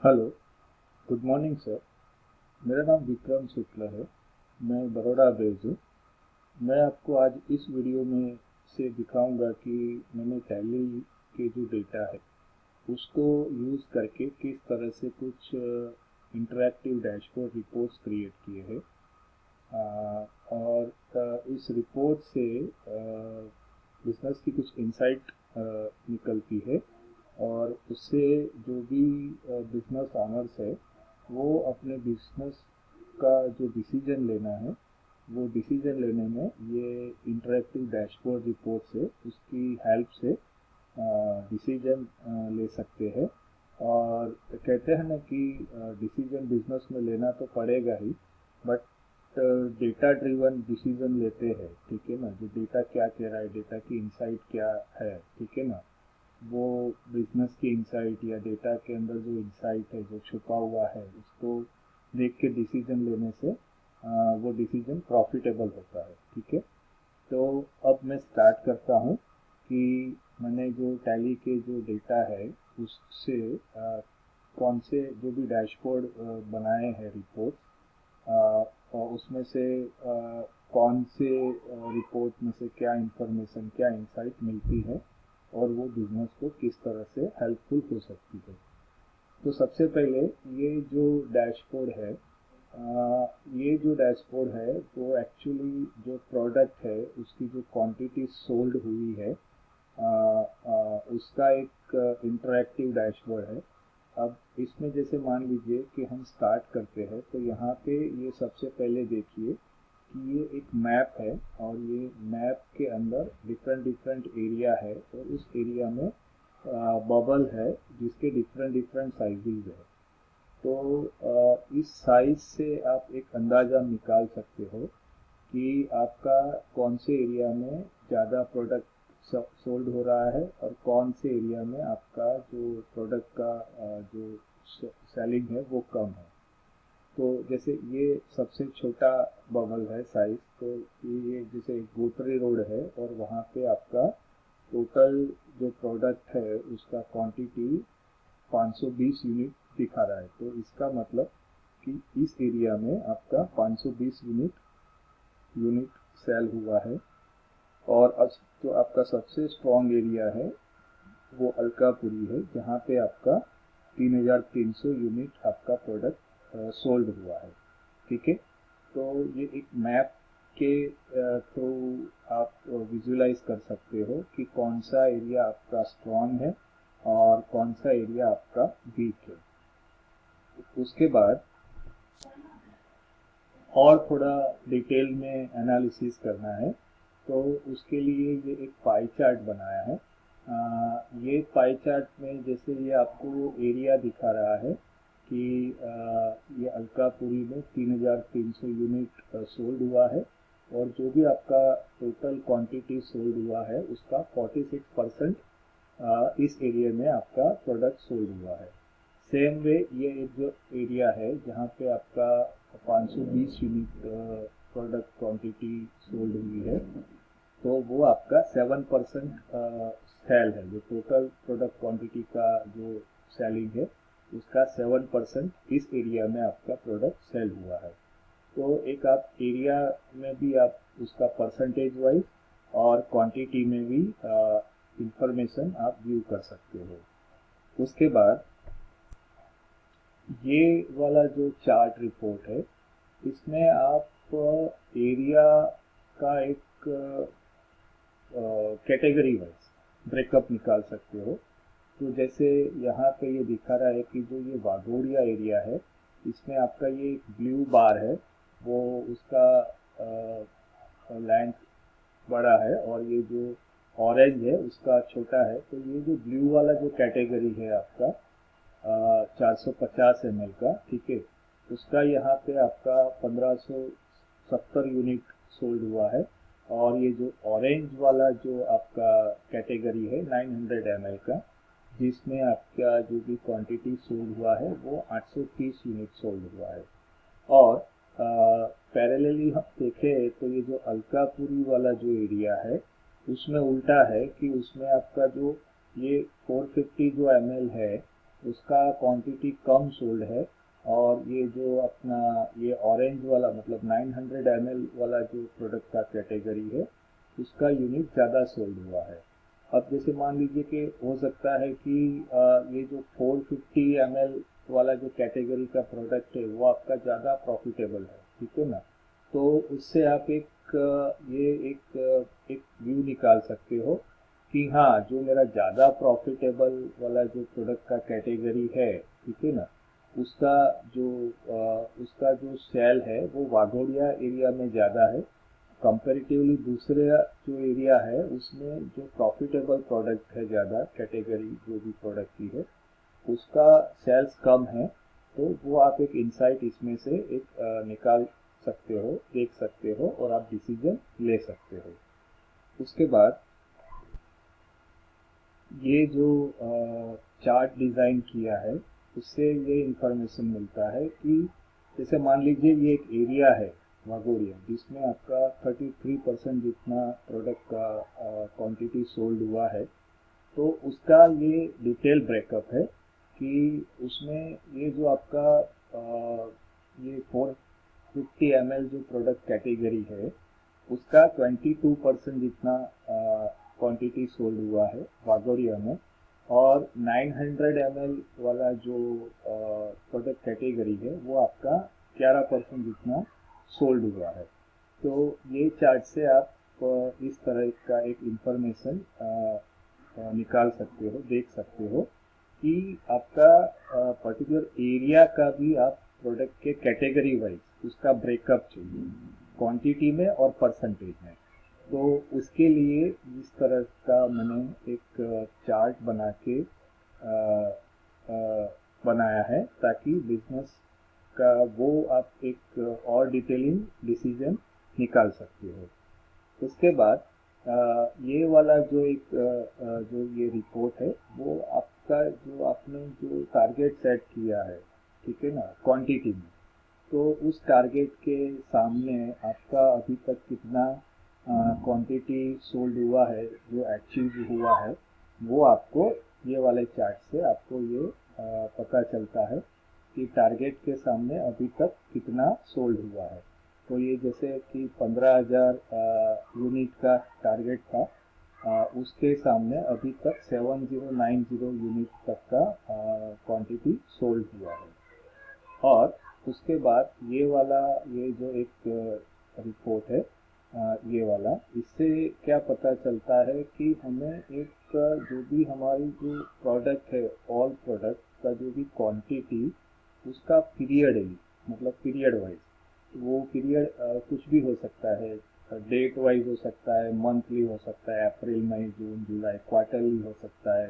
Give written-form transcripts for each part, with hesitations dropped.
Hello, good morning sir. मेरा नाम विक्रम शुक्ला है। मैं बड़ौदा बेस्ड हूँ। मैं आपको आज इस वीडियो में से दिखाऊंगा कि मैंने टैली के जो डेटा है उसको यूज़ करके किस तरह से कुछ इंटरैक्टिव डैशबोर्ड रिपोर्ट्स क्रिएट किए हैं। और इस रिपोर्ट से बिजनेस की कुछ इंसाइट निकलती है और उससे जो भी बिजनेस ऑनर्स है वो अपने बिजनेस का जो डिसीजन लेना है वो डिसीजन लेने में ये इंटरेक्टिव डैशबोर्ड रिपोर्ट से उसकी हेल्प से डिसीजन ले सकते हैं। और कहते हैं ना कि डिसीजन बिजनेस में लेना तो पड़ेगा ही, बट डेटा ड्रिवन डिसीजन लेते हैं, ठीक है ना। जो डेटा क्या कह रहा है, डेटा की इंसाइट क्या है, ठीक है ना, वो बिजनेस की इंसाइट या डेटा के अंदर जो इंसाइट है जो छुपा हुआ है उसको देख के डिसीजन लेने से वो डिसीजन प्रॉफिटेबल होता है, ठीक है। तो अब मैं स्टार्ट करता हूँ कि मैंने जो टैली के जो डेटा है उससे कौन से जो भी डैशबोर्ड बनाए हैं रिपोर्ट, और उसमें से कौन से रिपोर्ट में से क्या इंफॉर्मेशन क्या इंसाइट मिलती है और वो बिजनेस को किस तरह से हेल्पफुल हो सकती है। तो सबसे पहले ये जो डैशबोर्ड है, ये जो डैशबोर्ड है वो एक्चुअली जो प्रोडक्ट है उसकी जो क्वांटिटी सोल्ड हुई है उसका एक इंटरैक्टिव डैशबोर्ड है। अब इसमें जैसे मान लीजिए कि हम स्टार्ट करते हैं तो यहाँ पे ये सबसे पहले देखिए कि ये एक मैप है और ये मैप के अंदर डिफरेंट डिफरेंट एरिया है और उस एरिया में बबल है जिसके डिफरेंट डिफरेंट साइजेस है। तो इस साइज से आप एक अंदाज़ा निकाल सकते हो कि आपका कौन से एरिया में ज़्यादा प्रोडक्ट सोल्ड हो रहा है और कौन से एरिया में आपका जो प्रोडक्ट का जो सेलिंग है वो कम है। तो जैसे ये सबसे छोटा बबल है साइज, तो ये जैसे गोत्री रोड है और वहाँ पे आपका टोटल जो प्रोडक्ट है उसका क्वांटिटी 520 यूनिट दिखा रहा है। तो इसका मतलब कि इस एरिया में आपका 520 यूनिट सेल हुआ है। और अब जो आपका सबसे स्ट्रॉन्ग एरिया है वो अलकापुरी है जहाँ पे आपका 3300 यूनिट आपका प्रोडक्ट सोल्ड हुआ है, ठीक है। तो ये एक मैप के थ्रू आप विजुलाइज कर सकते हो कि कौन सा एरिया आपका स्ट्रॉन्ग है और कौन सा एरिया आपका वीक है। उसके बाद और थोड़ा डिटेल में एनालिसिस करना है तो उसके लिए ये एक पाई चार्ट बनाया है। ये पाई चार्ट में जैसे ये आपको एरिया दिखा रहा है कि ये अलकापुरी में 3300 यूनिट सोल्ड हुआ है और जो भी आपका टोटल क्वांटिटी सोल्ड हुआ है उसका 46% इस एरिया में आपका प्रोडक्ट सोल्ड हुआ है। सेम वे ये एक जो एरिया है जहाँ पे आपका 520 यूनिट प्रोडक्ट क्वांटिटी सोल्ड हुई है, तो वो आपका 7% सेल है। जो टोटल प्रोडक्ट क्वांटिटी का जो सेलिंग है उसका 7% इस एरिया में आपका प्रोडक्ट सेल हुआ है। तो एक आप एरिया में भी आप उसका परसेंटेज वाइज और क्वांटिटी में भी इंफॉर्मेशन आप व्यू कर सकते हो। उसके बाद ये वाला जो चार्ट रिपोर्ट है इसमें आप एरिया का एक कैटेगरी वाइज ब्रेकअप निकाल सकते हो। तो जैसे यहाँ पे ये दिखा रहा है कि जो ये वाघोड़िया एरिया है इसमें आपका ये ब्लू बार है वो उसका लैंड बड़ा है और ये जो ऑरेंज है उसका छोटा है। तो ये जो ब्लू वाला जो कैटेगरी है आपका 450 ml का, ठीक है, उसका यहाँ पे आपका 1570 यूनिट सोल्ड हुआ है। और ये जो ऑरेंज वाला जो आपका कैटेगरी है 900 ml का, जिसमें आपका जो भी क्वांटिटी सोल्ड हुआ है वो 830 यूनिट सोल्ड हुआ है। और पैरेलली हम देखें तो ये जो अलकापुरी वाला जो एरिया है उसमें उल्टा है कि उसमें आपका जो ये 450 जो ml है उसका क्वांटिटी कम सोल्ड है, और ये जो अपना ये ऑरेंज वाला मतलब 900 ml वाला जो प्रोडक्ट का कैटेगरी है उसका यूनिट ज़्यादा सोल्ड हुआ है। अब जैसे मान लीजिए कि हो सकता है कि ये जो 450 ml वाला जो कैटेगरी का प्रोडक्ट है वो आपका ज़्यादा प्रॉफिटेबल है, ठीक है ना। तो उससे आप एक व्यू निकाल सकते हो कि हाँ, जो मेरा ज़्यादा प्रॉफिटेबल वाला जो प्रोडक्ट का कैटेगरी है, ठीक है ना, उसका उसका जो सेल है वो वाघोडिया एरिया में ज़्यादा है कंपैरेटिवली। दूसरे जो एरिया है उसमें जो प्रॉफिटेबल प्रोडक्ट है ज़्यादा कैटेगरी जो भी प्रोडक्ट की है उसका सेल्स कम है। तो वो आप एक इंसाइट इसमें से एक निकाल सकते हो, देख सकते हो, और आप डिसीजन ले सकते हो। उसके बाद ये जो चार्ट डिज़ाइन किया है उससे ये इंफॉर्मेशन मिलता है कि जैसे मान लीजिए ये एक एरिया है वाघोडिया जिसमें आपका 33% जितना प्रोडक्ट का क्वांटिटी सोल्ड हुआ है। तो उसका ये डिटेल ब्रेकअप है कि उसमें ये जो आपका ये 450 ml जो प्रोडक्ट कैटेगरी है उसका 22% जितना क्वांटिटी सोल्ड हुआ है वाघोडिया में, और 900 ml वाला जो प्रोडक्ट कैटेगरी है वो आपका 11% जितना सोल्ड हुआ है। तो ये चार्ट से आप इस तरह का एक इंफॉर्मेशन निकाल सकते हो, देख सकते हो कि आपका पर्टिकुलर एरिया का भी आप प्रोडक्ट के कैटेगरी वाइज उसका ब्रेकअप चाहिए क्वांटिटी में और परसेंटेज में। तो उसके लिए इस तरह का मैंने एक चार्ट बना के बनाया है ताकि बिजनेस का वो आप एक और डिटेलिंग डिसीजन निकाल सकते हो। उसके बाद ये वाला जो जो ये रिपोर्ट है वो आपका जो आपने जो टारगेट सेट किया है, ठीक है ना, क्वांटिटी में, तो उस टारगेट के सामने आपका अभी तक कितना क्वांटिटी सोल्ड हुआ है जो अचीव हुआ है वो आपको ये वाले चार्ट से आपको ये पता चलता है कि टारगेट के सामने अभी तक कितना सोल्ड हुआ है। तो ये जैसे कि 15,000 यूनिट का टारगेट था, उसके सामने अभी तक 7090 यूनिट तक का क्वांटिटी सोल्ड हुआ है। और उसके बाद ये वाला ये जो एक रिपोर्ट है ये वाला, इससे क्या पता चलता है कि हमें एक जो भी हमारी जो प्रोडक्ट है ऑल प्रोडक्ट का जो भी क्वांटिटी उसका पीरियड है, मतलब पीरियड वाइज, वो पीरियड कुछ भी हो सकता है, डेट वाइज हो सकता है, मंथली हो सकता है, अप्रैल मई जून जुलाई, क्वार्टरली हो सकता है,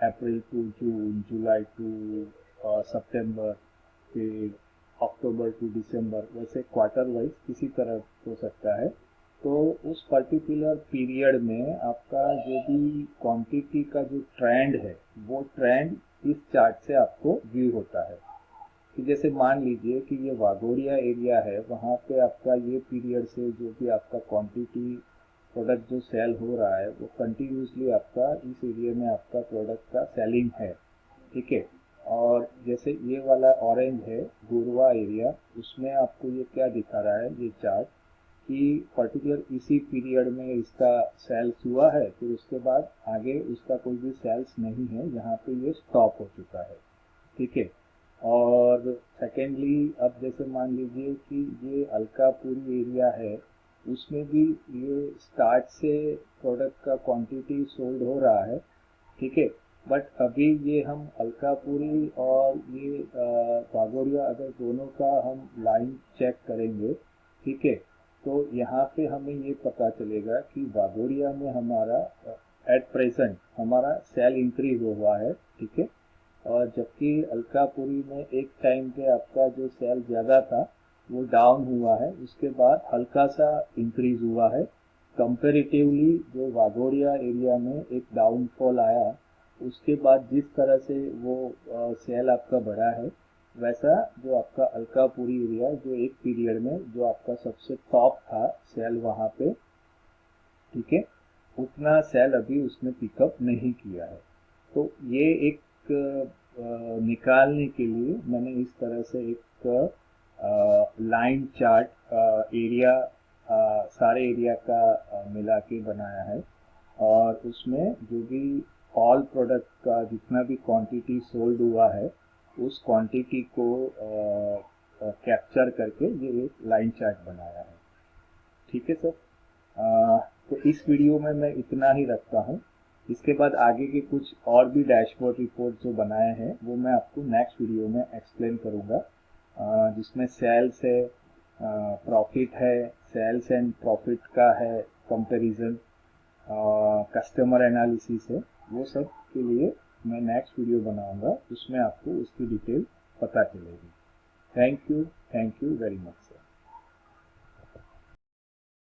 अप्रैल टू जून, जुलाई टू सितंबर, फिर अक्टूबर टू दिसंबर, वैसे क्वार्टर वाइज किसी तरह हो सकता है। तो उस पर्टिकुलर पीरियड में आपका जो भी क्वांटिटी का जो ट्रेंड है वो ट्रेंड इस चार्ट से आपको व्यू होता है। कि जैसे मान लीजिए कि ये वाघोडिया एरिया है, वहाँ पे आपका ये पीरियड से जो भी आपका क्वांटिटी प्रोडक्ट जो सेल हो रहा है वो कंटिन्यूसली आपका इस एरिया में आपका प्रोडक्ट का सेलिंग है, ठीक है। और जैसे ये वाला ऑरेंज है गुरवा एरिया, उसमें आपको ये क्या दिखा रहा है ये चार्ट कि पर्टिकुलर इसी पीरियड में इसका सेल्स हुआ है, फिर उसके बाद आगे उसका कोई भी सेल्स नहीं है, यहाँ पे ये स्टॉप हो चुका है, ठीक है। और सेकेंडली अब जैसे मान लीजिए कि ये अलकापुरी एरिया है, उसमें भी ये स्टार्ट से प्रोडक्ट का क्वांटिटी सोल्ड हो रहा है, ठीक है। बट अभी ये हम अलकापुरी और ये वाघोडिया अगर दोनों का हम लाइन चेक करेंगे, ठीक है, तो यहाँ पे हमें ये पता चलेगा कि वाघोडिया में हमारा एट प्रेजेंट हमारा सेल इंक्रीज हुआ है, ठीक है। और जबकि अलकापुरी में एक टाइम पे आपका जो सेल ज़्यादा था वो डाउन हुआ है, उसके बाद हल्का सा इंक्रीज हुआ है। कंपेरेटिवली जो वाघोडिया एरिया में एक डाउनफॉल आया, उसके बाद जिस तरह से वो सेल आपका बढ़ा है, वैसा जो आपका अलकापुरी एरिया जो एक पीरियड में जो आपका सबसे टॉप था सेल वहाँ पे, ठीक है, उतना सेल अभी उसने पिकअप नहीं किया है। तो ये एक निकालने के लिए मैंने इस तरह से एक लाइन चार्ट एरिया सारे एरिया का मिला के बनाया है, और उसमें जो भी ऑल प्रोडक्ट का जितना भी क्वांटिटी सोल्ड हुआ है उस क्वांटिटी को कैप्चर करके ये एक लाइन चार्ट बनाया है। ठीक है सर। तो इस वीडियो में मैं इतना ही रखता हूँ। इसके बाद आगे के कुछ और भी डैशबोर्ड रिपोर्ट जो बनाए हैं वो मैं आपको नेक्स्ट वीडियो में एक्सप्लेन करूँगा, जिसमें सेल्स है, प्रॉफिट है, सेल्स एंड प्रॉफिट का है कंपैरिजन, कस्टमर एनालिसिस है। वो सब के लिए मैं नेक्स्ट वीडियो बनाऊंगा, उसमें आपको उसकी डिटेल पता चलेगी। Thank you very much.